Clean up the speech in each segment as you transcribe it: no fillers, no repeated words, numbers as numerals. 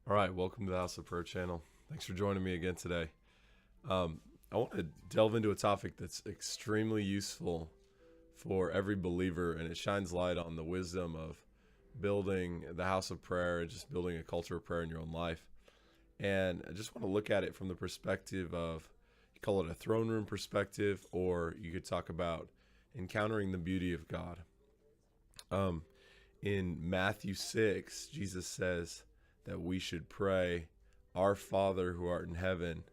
All right, welcome to the House of Prayer channel. Thanks for joining me again today. I want to delve into a topic that's extremely useful for every believer, and it shines light on the wisdom of building the house of prayer and just building a culture of prayer in your own life. And I just want to look at it from the perspective of, you call it a throne room perspective, or you could talk about encountering the beauty of God. In Matthew 6, Jesus says that we should pray, "Our Father who art in heaven,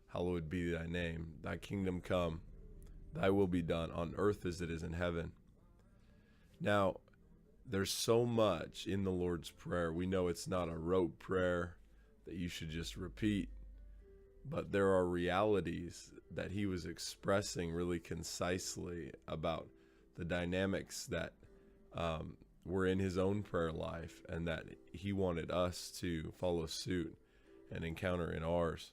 hallowed be thy name. Thy kingdom come, thy will be done on earth as it is in heaven." Now, there's so much in the Lord's Prayer. We know it's not a rote prayer that you should just repeat, but there are realities that he was expressing really concisely about the dynamics that were in his own prayer life, and that he wanted us to follow suit and encounter in ours.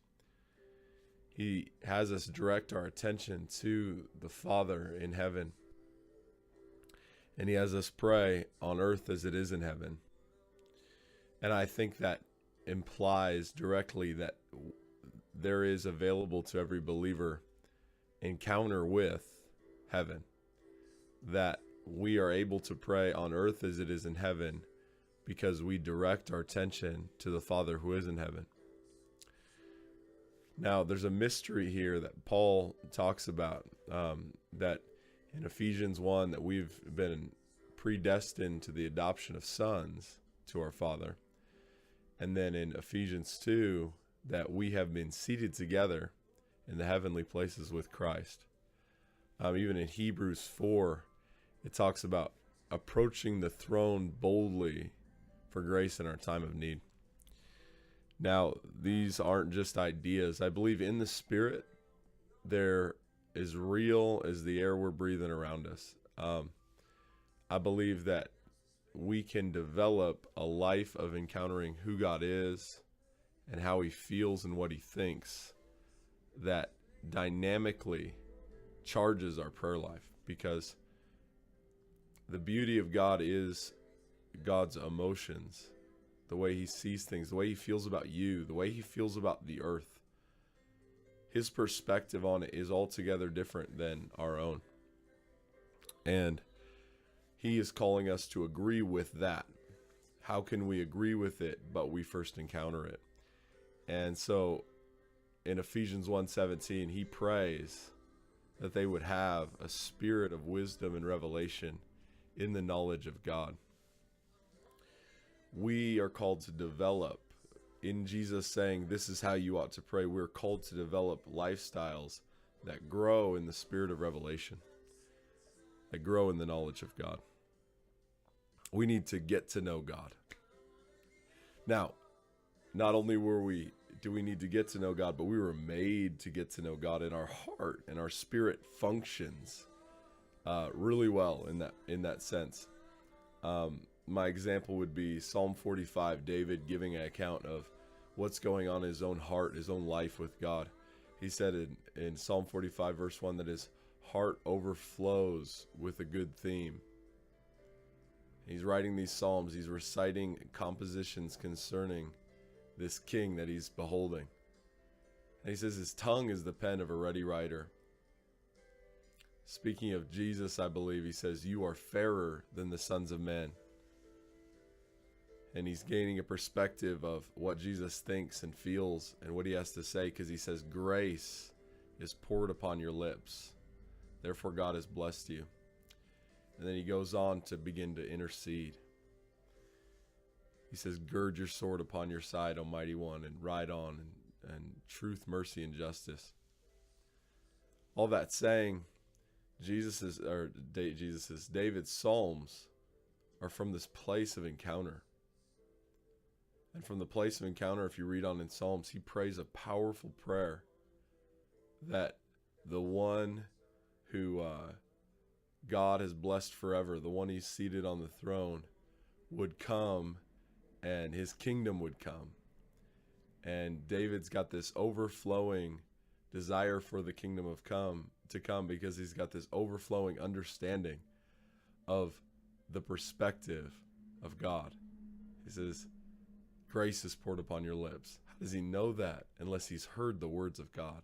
He has us direct our attention to the Father in heaven, and he has us pray on earth as it is in heaven. And I think that implies directly that there is available to every believer encounter with heaven, that we are able to pray on earth as it is in heaven because we direct our attention to the Father who is in heaven. Now, there's a mystery here that Paul talks about, that in Ephesians 1, that we've been predestined to the adoption of sons to our Father. And then in Ephesians 2, that we have been seated together in the heavenly places with Christ. Even in Hebrews 4, it talks about approaching the throne boldly for grace in our time of need. Now, these aren't just ideas. I believe in the Spirit, they're as real as the air we're breathing around us. I believe that we can develop a life of encountering who God is and how he feels and what he thinks that dynamically charges our prayer life, because the beauty of God is God's emotions, the way he sees things, the way he feels about you, the way he feels about the earth. His perspective on it is altogether different than our own. And he is calling us to agree with that. How can we agree with it, but we first encounter it? And so in Ephesians 1:17, he prays that they would have a spirit of wisdom and revelation in the knowledge of God. We are called to develop, in Jesus saying this is how you ought to pray, we're called to develop lifestyles that grow in the spirit of revelation, that grow in the knowledge of God. We need to get to know God. Now, not only do we need to get to know God, but we were made to get to know God in our heart, and our spirit functions really well in that sense. My example would be Psalm 45, David giving an account of what's going on in his own heart, his own life with God. He said in Psalm 45, verse 1, that his heart overflows with a good theme. He's writing these psalms, he's reciting compositions concerning this king that he's beholding. And he says his tongue is the pen of a ready writer. Speaking of Jesus, I believe he says, "You are fairer than the sons of men." And he's gaining a perspective of what Jesus thinks and feels and what he has to say, because he says, "Grace is poured upon your lips. Therefore God has blessed you." And then he goes on to begin to intercede. He says, "Gird your sword upon your side, O mighty one, and ride on and truth, mercy, and justice." All that saying, David's Psalms are from this place of encounter. And from the place of encounter, if you read on in Psalms, he prays a powerful prayer that the one who God has blessed forever, the one he's seated on the throne, would come and his kingdom would come. And David's got this overflowing desire for the kingdom to come because he's got this overflowing understanding of the perspective of God. He says, Grace is poured upon your lips. How does he know that unless he's heard the words of God?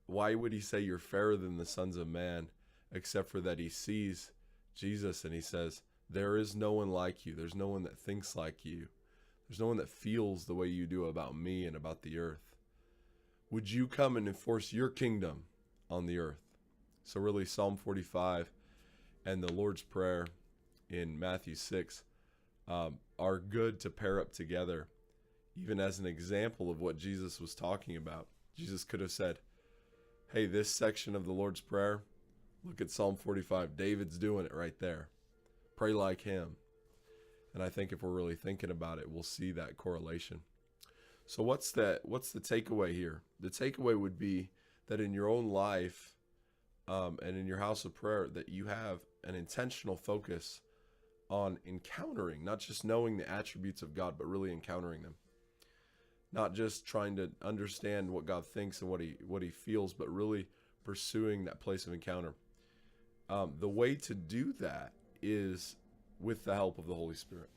Why would he say you're fairer than the sons of man, except for that he sees Jesus and he says, there is no one like you. There's no one that thinks like you. There's no one that feels the way you do about me and about the earth. Would you come and enforce your kingdom on the earth? So really Psalm 45 and the Lord's Prayer in Matthew 6 are good to pair up together, even as an example of what Jesus was talking about. Jesus could have said, hey, this section of the Lord's Prayer, look at Psalm 45. David's doing it right there. Pray like him. And I think if we're really thinking about it, we'll see that correlation. So what's the takeaway here? The takeaway would be that in your own life and in your house of prayer, that you have an intentional focus on encountering, not just knowing the attributes of God, but really encountering them. Not just trying to understand what God thinks and what he feels, but really pursuing that place of encounter. The way to do that is with the help of the Holy Spirit.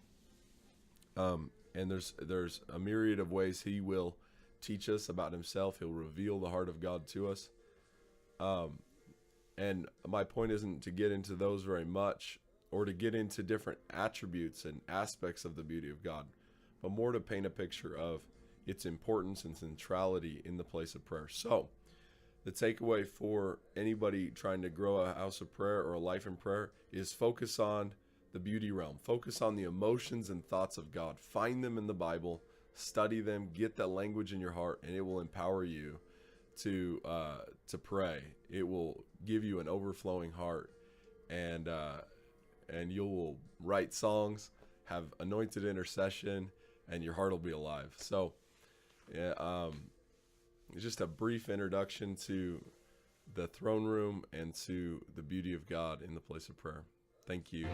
And there's a myriad of ways he will teach us about himself. He'll reveal the heart of God to us. And my point isn't to get into those very much or to get into different attributes and aspects of the beauty of God, but more to paint a picture of its importance and centrality in the place of prayer. So the takeaway for anybody trying to grow a house of prayer or a life in prayer is focus on the beauty realm. Focus on the emotions and thoughts of God. Find them in the Bible, study them, get that language in your heart, and it will empower you to pray. It will give you an overflowing heart, and you will write songs, have anointed intercession, and your heart will be alive. So, just a brief introduction to the throne room and to the beauty of God in the place of prayer. Thank you.